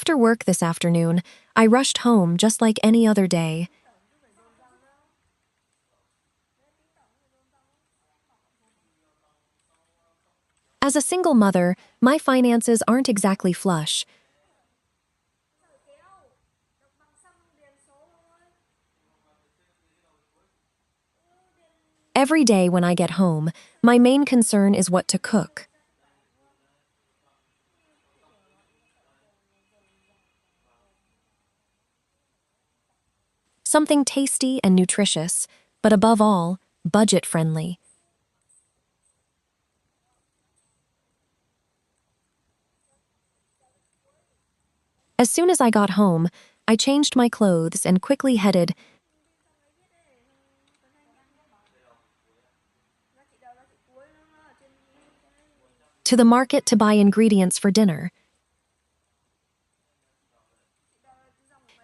After work this afternoon, I rushed home just like any other day. As a single mother, my finances aren't exactly flush. Every day when I get home, my main concern is what to cook. Something tasty and nutritious, but above all, budget-friendly. As soon as I got home, I changed my clothes and quickly headed to the market to buy ingredients for dinner.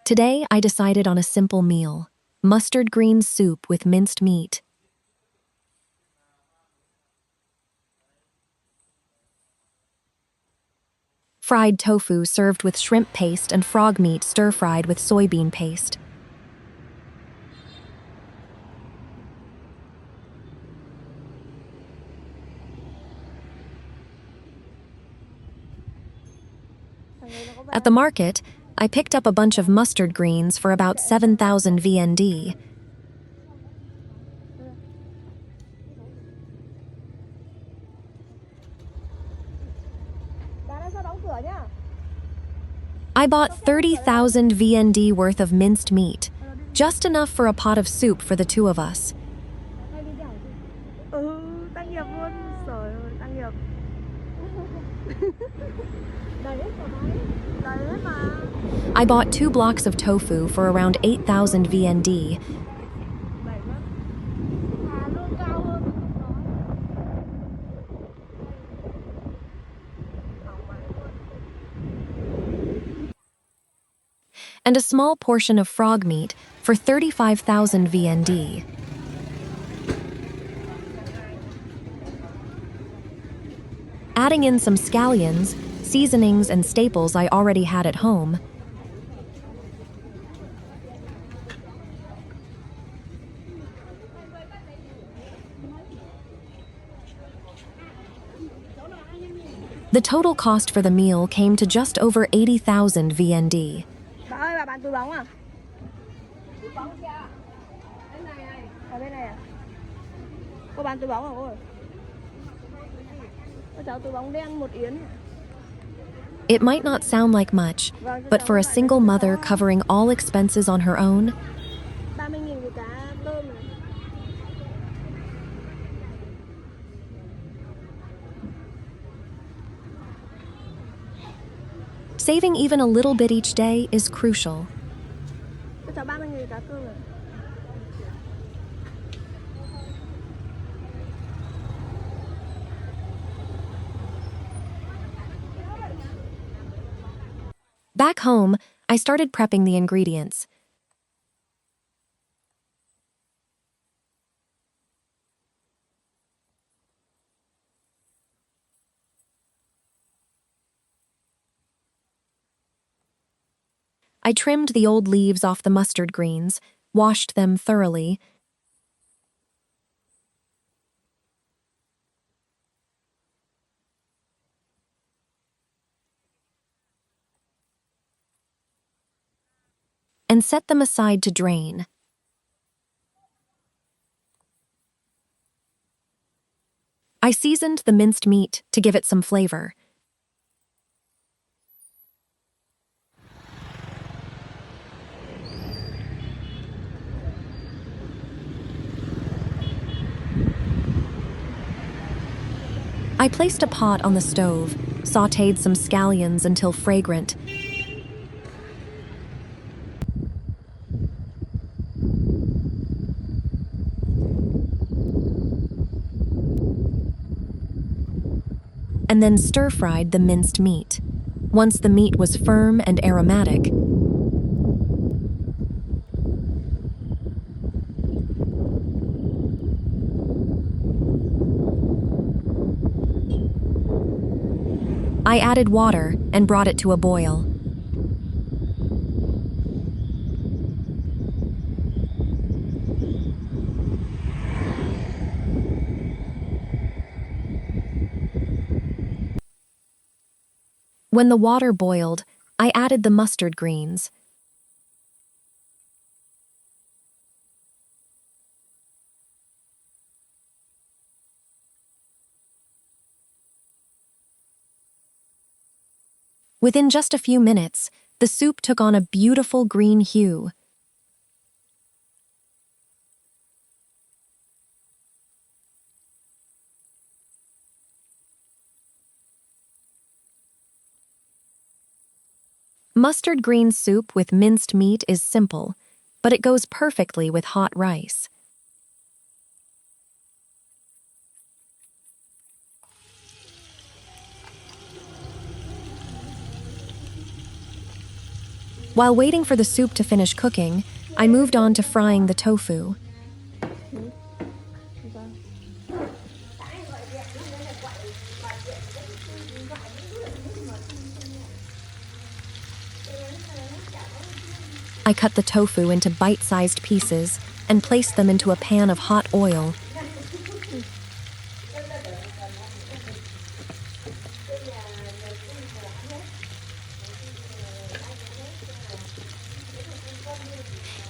Today, I decided on a simple meal: mustard green soup with minced meat. Fried tofu served with shrimp paste and frog meat stir-fried with soybean paste. At the market, I picked up a bunch of mustard greens for about 7,000 VND. I bought 30,000 VND worth of minced meat, just enough for a pot of soup for the two of us. I bought 2 blocks of tofu for around 8,000 VND. And a small portion of frog meat for 35,000 VND. Adding in some scallions, seasonings, and staples I already had at home. The total cost for the meal came to just over 80,000 VND. It might not sound like much, but for a single mother covering all expenses on her own, saving even a little bit each day is crucial. Back home, I started prepping the ingredients. I trimmed the old leaves off the mustard greens, washed them thoroughly, and set them aside to drain. I seasoned the minced meat to give it some flavor. I placed a pot on the stove, sautéed some scallions until fragrant, and then stir-fried the minced meat. Once the meat was firm and aromatic, I added water and brought it to a boil. When the water boiled, I added the mustard greens. Within just a few minutes, the soup took on a beautiful green hue. Mustard green soup with minced meat is simple, but it goes perfectly with hot rice. While waiting for the soup to finish cooking, I moved on to frying the tofu. I cut the tofu into bite-sized pieces and placed them into a pan of hot oil.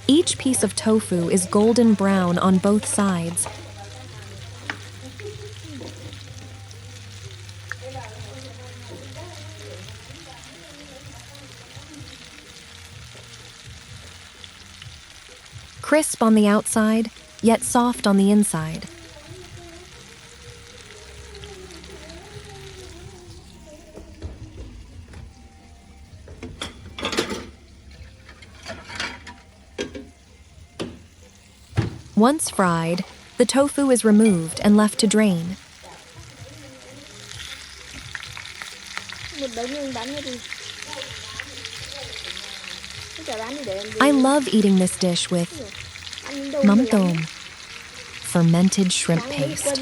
Each piece of tofu is golden brown on both sides. Crisp on the outside, yet soft on the inside. Once fried, the tofu is removed and left to drain. I love eating this dish with mắm fermented shrimp paste.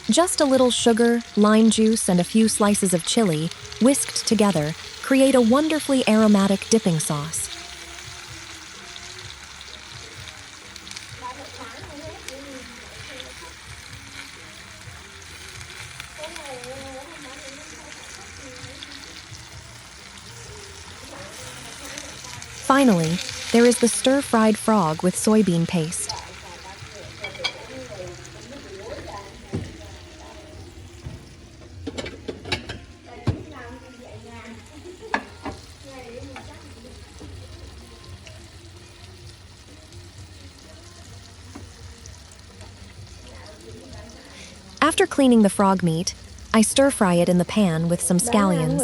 Just a little sugar, lime juice, and a few slices of chili, whisked together, create a wonderfully aromatic dipping sauce. Finally, there is the stir-fried frog with soybean paste. After cleaning the frog meat, I stir-fry it in the pan with some scallions.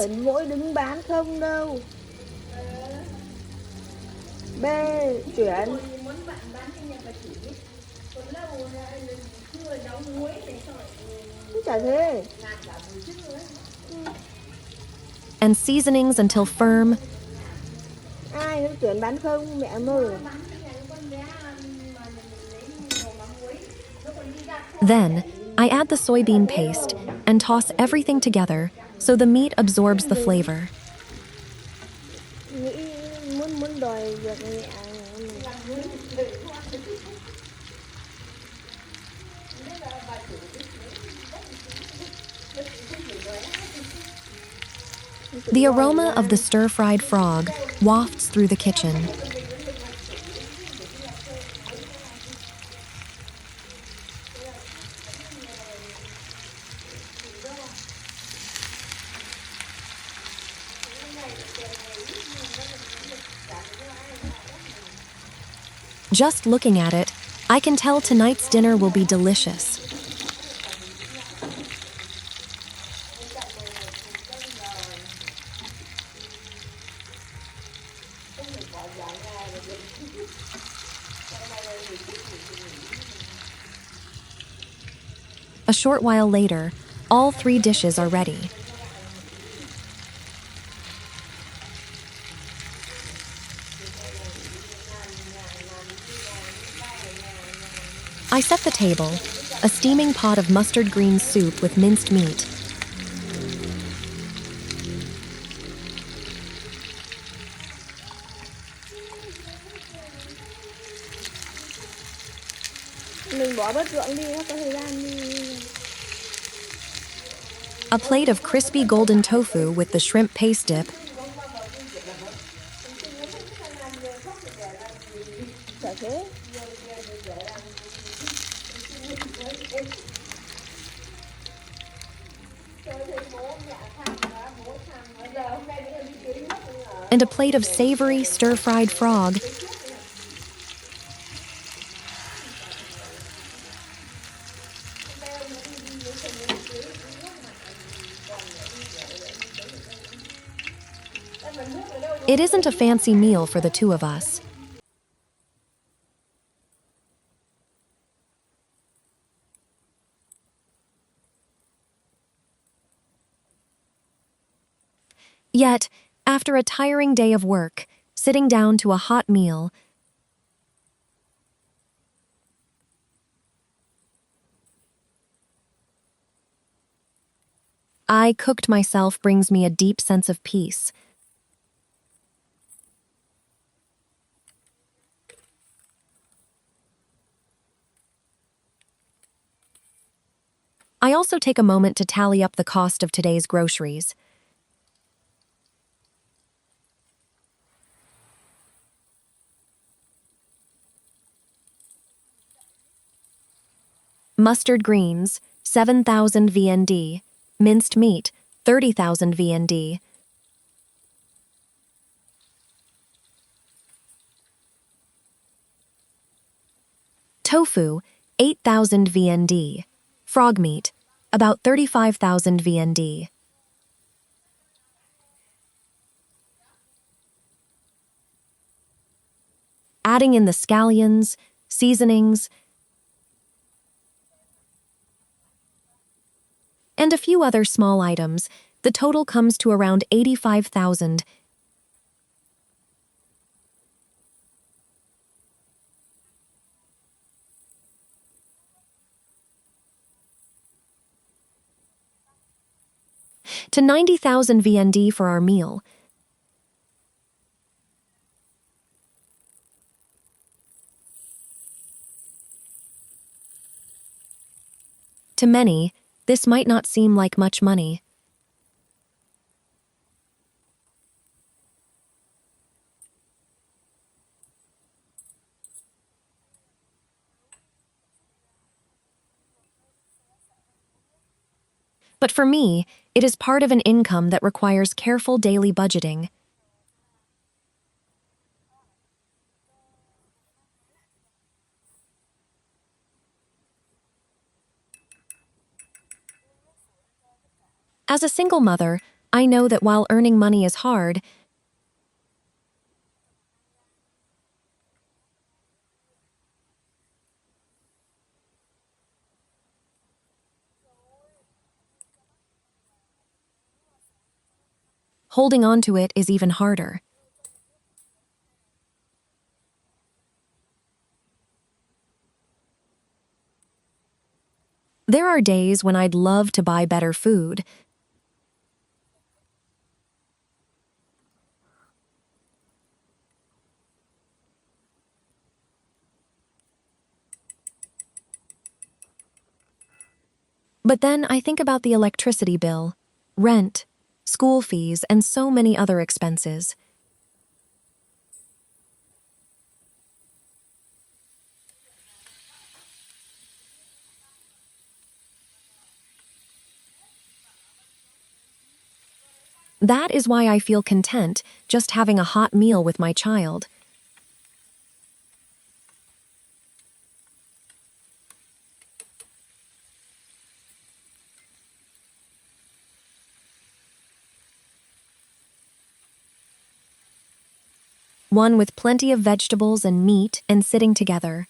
And seasonings until firm. Then, I add the soybean paste and toss everything together so the meat absorbs the flavor. The aroma of the stir-fried frog wafts through the kitchen. Just looking at it, I can tell tonight's dinner will be delicious. A short while later, all 3 dishes are ready. I set the table, a steaming pot of mustard green soup with minced meat. Mình bỏ bớt ruộng đi, nó có thời gian đi. A plate of crispy golden tofu with the shrimp paste dip, Chả thế. and a plate of savory stir-fried frog. It isn't a fancy meal for the two of us. Yet, after a tiring day of work, sitting down to a hot meal, I cooked myself brings me a deep sense of peace. I also take a moment to tally up the cost of today's groceries. Mustard greens, 7,000 VND. Minced meat, 30,000 VND. Tofu, 8,000 VND. Frog meat, about 35,000 VND. Adding in the scallions, seasonings, and a few other small items, the total comes to around 85,000. To 90,000 VND for our meal. To many, this might not seem like much money. But for me, it is part of an income that requires careful daily budgeting. As a single mother, I know that while earning money is hard, holding on to it is even harder. There are days when I'd love to buy better food, but then I think about the electricity bill, rent, school fees, and so many other expenses. That is why I feel content just having a hot meal with my child. One with plenty of vegetables and meat and sitting together.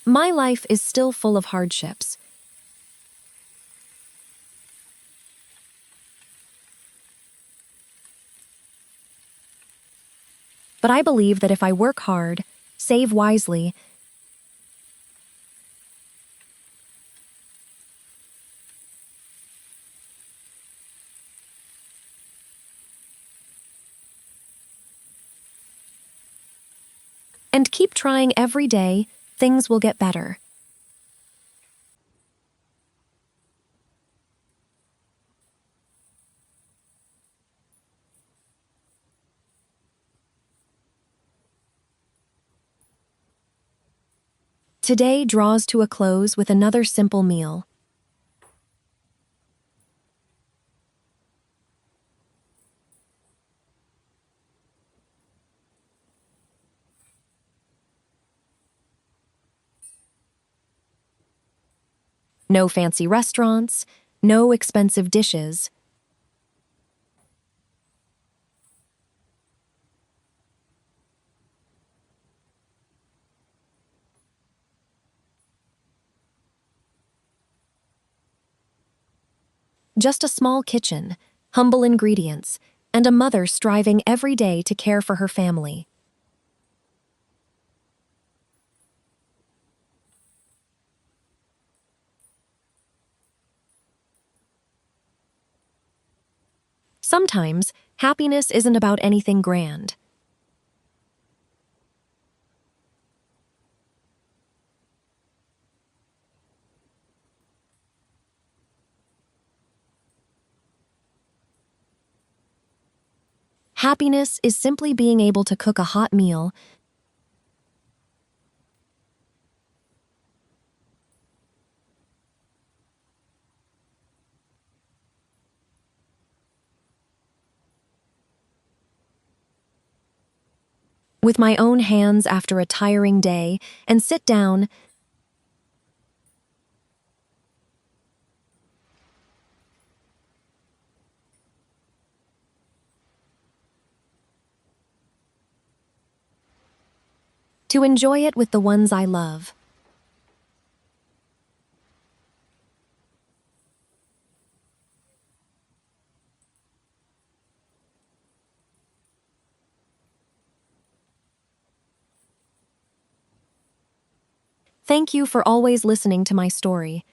My life is still full of hardships. But I believe that if I work hard, save wisely, And keep trying every day, things will get better. Today draws to a close with another simple meal. No fancy restaurants, no expensive dishes. Just a small kitchen, humble ingredients, and a mother striving every day to care for her family. Sometimes, happiness isn't about anything grand. Happiness is simply being able to cook a hot meal, with my own hands after a tiring day, and sit down to enjoy it with the ones I love. Thank you for always listening to my story.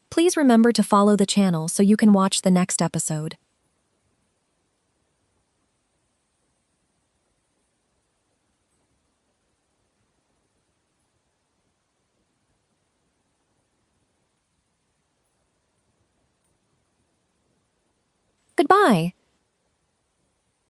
Please remember to follow the channel so you can watch the next episode. Goodbye.